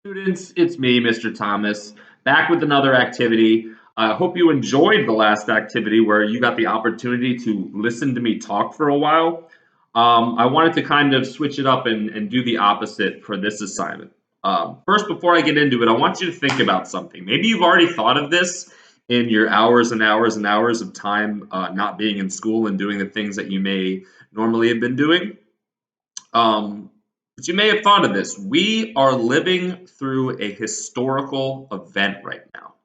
Students, it's me, Mr. Thomas, back with another activity. I hope you enjoyed the last activity where you got the opportunity to listen to me talk for a while. I wanted to kind of switch it up and do the opposite for this assignment. First, before I get into it, I want you to think about something. Maybe you've already thought of this in your hours and hours and hours of time not being in school and doing the things that you may normally have been doing. Um, but you may have thought of this. We are living through a historical event right now.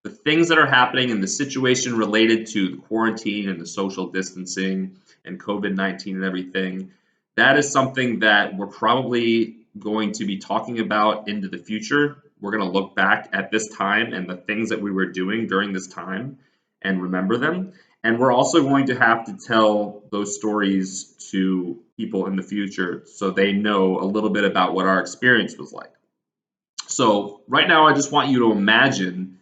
The things that are happening and the situation related to the quarantine and the social distancing and COVID-19 and everything, that is something that we're probably going to be talking about into the future. We're going to look back at this time and the things that we were doing during this time and remember them. And we're also going to have to tell those stories to people in the future so they know a little bit about what our experience was like. So, right now, I just want you to imagine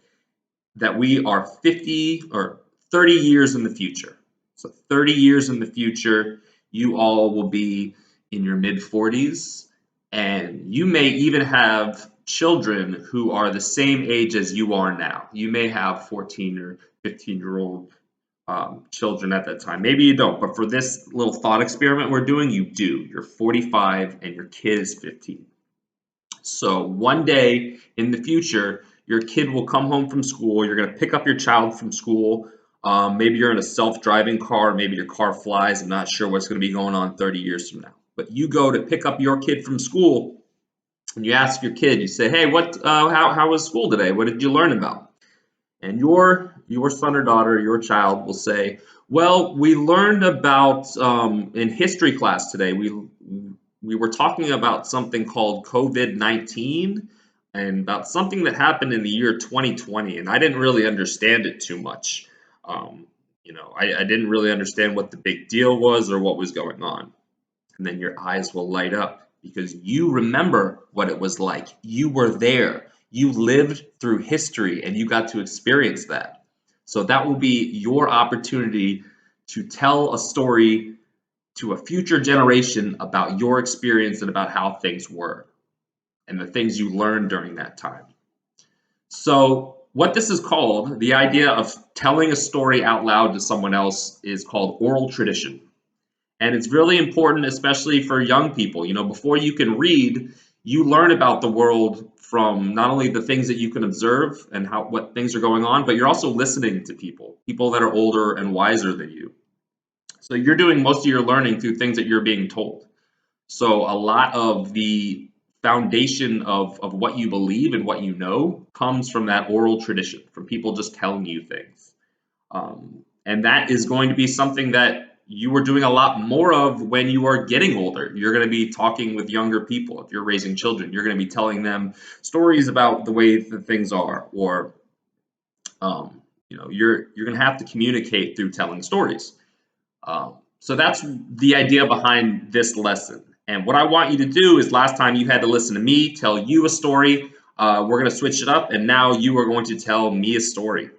that we are 50 or 30 years in the future. So 30 years in the future, you all will be in your mid 40s, and you may even have children who are the same age as you are now. You may have 14 or 15-year-old children at that time. Maybe you don't, but for this little thought experiment we're doing, you do. You're 45 and your kid is 15. So one day in the future, your kid will come home from school. You're going to pick up your child from school. Maybe you're in a self-driving car. Maybe your car flies. I'm not sure what's going to be going on 30 years from now. But you go to pick up your kid from school, and you ask your kid. You say, "Hey, how was school today? What did you learn about?" And your son or daughter, your child will say, "Well, we learned about in history class today. We were talking about something called COVID-19 and about something that happened in the year 2020, and I didn't really understand it too much. I didn't really understand what the big deal was or what was going on." And then your eyes will light up because you remember what it was like. You were there. You lived through history and you got to experience that. So that will be your opportunity to tell a story to a future generation about your experience and about how things were and the things you learned during that time. So, what this is called, the idea of telling a story out loud to someone else, is called oral tradition. And it's really important, especially for young people. Before you can read, you learn about the world from not only the things that you can observe and what things are going on, but you're also listening to people that are older and wiser than you. So you're doing most of your learning through things that you're being told. So a lot of the foundation of what you believe and what you know comes from that oral tradition, from people just telling you things. And that is going to be something that you are doing a lot more of when you are getting older. You're going to be talking with younger people. If you're raising children, you're going to be telling them stories about the way that things are, or you're going to have to communicate through telling stories. So that's the idea behind this lesson. And what I want you to do is, last time you had to listen to me tell you a story. We're going to switch it up, and now you are going to tell me a story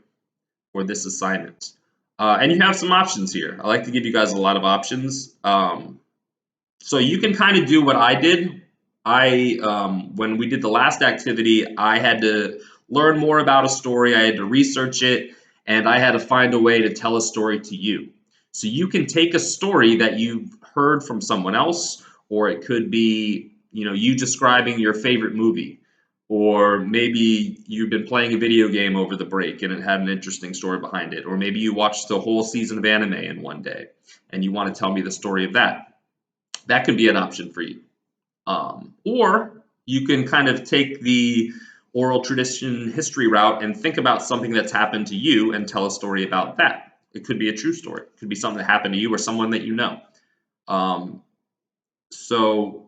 for this assignment. And you have some options here. I like to give you guys a lot of options. So you can kind of do what I did. When we did the last activity, I had to learn more about a story. I had to research it, and I had to find a way to tell a story to you. So you can take a story that you've heard from someone else, or it could be, you describing your favorite movie, or maybe you've been playing a video game over the break and it had an interesting story behind it, or maybe you watched a whole season of anime in one day and you want to tell me the story of that. That could be an option for you. Or you can kind of take the oral tradition history route and think about something that's happened to you and tell a story about that. It could be a true story. It could be something that happened to you or someone that you know. So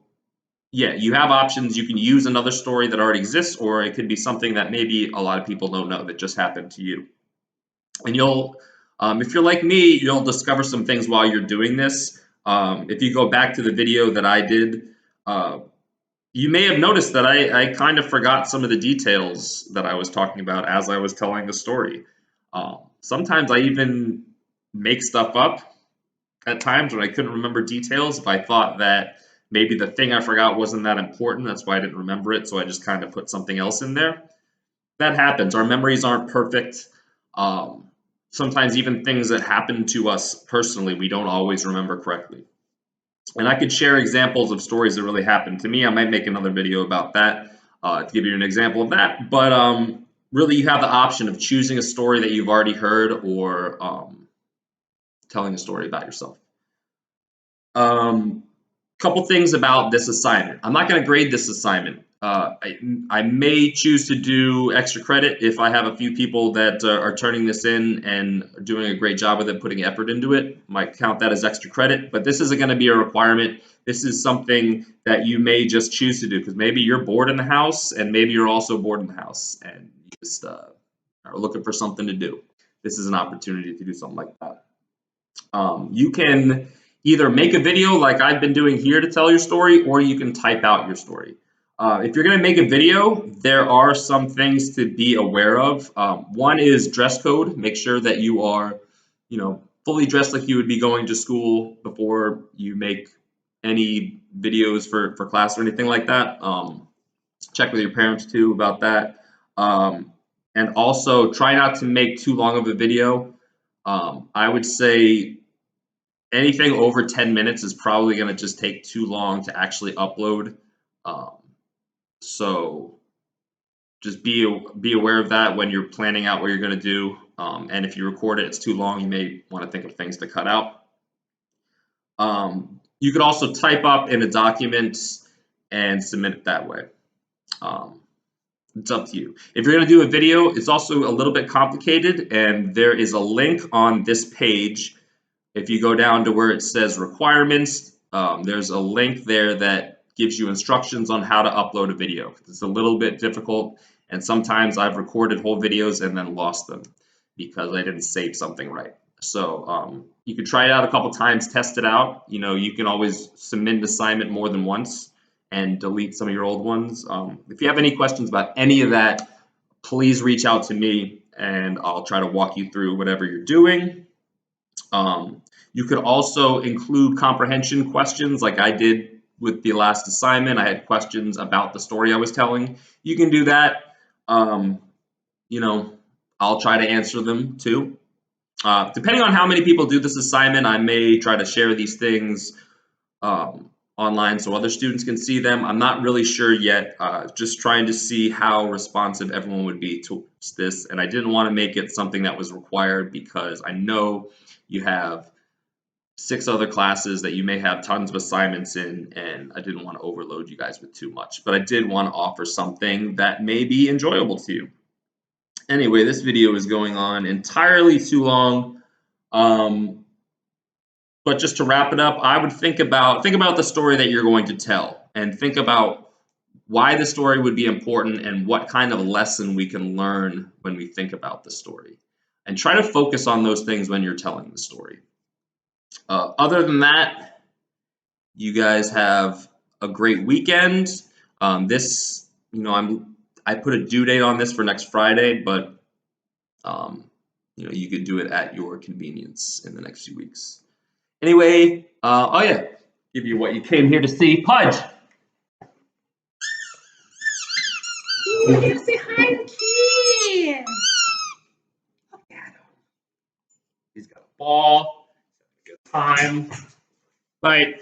yeah, you have options. You can use another story that already exists, or it could be something that maybe a lot of people don't know that just happened to you. And if you're like me, you'll discover some things while you're doing this. If you go back to the video that I did, you may have noticed that I kind of forgot some of the details that I was talking about as I was telling the story. Sometimes I even make stuff up at times when I couldn't remember details if I thought that maybe the thing I forgot wasn't that important. That's why I didn't remember it. So I just kind of put something else in there. That happens. Our memories aren't perfect. Um, Sometimes even things that happen to us personally, we don't always remember correctly. And I could share examples of stories that really happened to me. I might make another video about that to give you an example of that. But really, you have the option of choosing a story that you've already heard or telling a story about yourself. Couple things about this assignment. I'm not going to grade this assignment. I may choose to do extra credit if I have a few people that are turning this in and doing a great job with it, putting effort into it. Might count that as extra credit, but this isn't going to be a requirement. This is something that you may just choose to do because maybe you're bored in the house and maybe you're also bored in the house and you just are looking for something to do. This is an opportunity to do something like that. You can either make a video like I've been doing here to tell your story, or you can type out your story. If you're going to make a video, there are some things to be aware of. One is dress code. Make sure that you are, fully dressed like you would be going to school before you make any videos for class or anything like that. Check with your parents too about that. And also try not to make too long of a video. I would say anything over 10 minutes is probably going to just take too long to actually upload. So just be aware of that when you're planning out what you're going to do. And if you record it, it's too long, you may want to think of things to cut out. You could also type up in a document and submit it that way. It's up to you. If you're going to do a video, it's also a little bit complicated, and there is a link on this page. If you go down to where it says requirements, there's a link there that gives you instructions on how to upload a video. It's a little bit difficult, and sometimes I've recorded whole videos and then lost them because I didn't save something right. So you can try it out a couple times, test it out. You can always submit an assignment more than once and delete some of your old ones. If you have any questions about any of that, please reach out to me and I'll try to walk you through whatever you're doing. You could also include comprehension questions like I did with the last assignment. I had questions about the story I was telling. You can do that. I'll try to answer them too. Depending on how many people do this assignment, I may try to share these things online so other students can see them. I'm not really sure yet, just trying to see how responsive everyone would be towards this. And I didn't want to make it something that was required because I know you have 6 other classes that you may have tons of assignments in, and I didn't want to overload you guys with too much. But I did want to offer something that may be enjoyable to you. Anyway, this video is going on entirely too long. But just to wrap it up, I would think about the story that you're going to tell and think about why the story would be important and what kind of lesson we can learn when we think about the story. And try to focus on those things when you're telling the story. Other than that, you guys have a great weekend. I put a due date on this for next Friday, but you could do it at your convenience in the next few weeks. Anyway, give you what you came here to see. Pudge! Say hi to kids. Look at him. He's got a ball. Good time. Bye.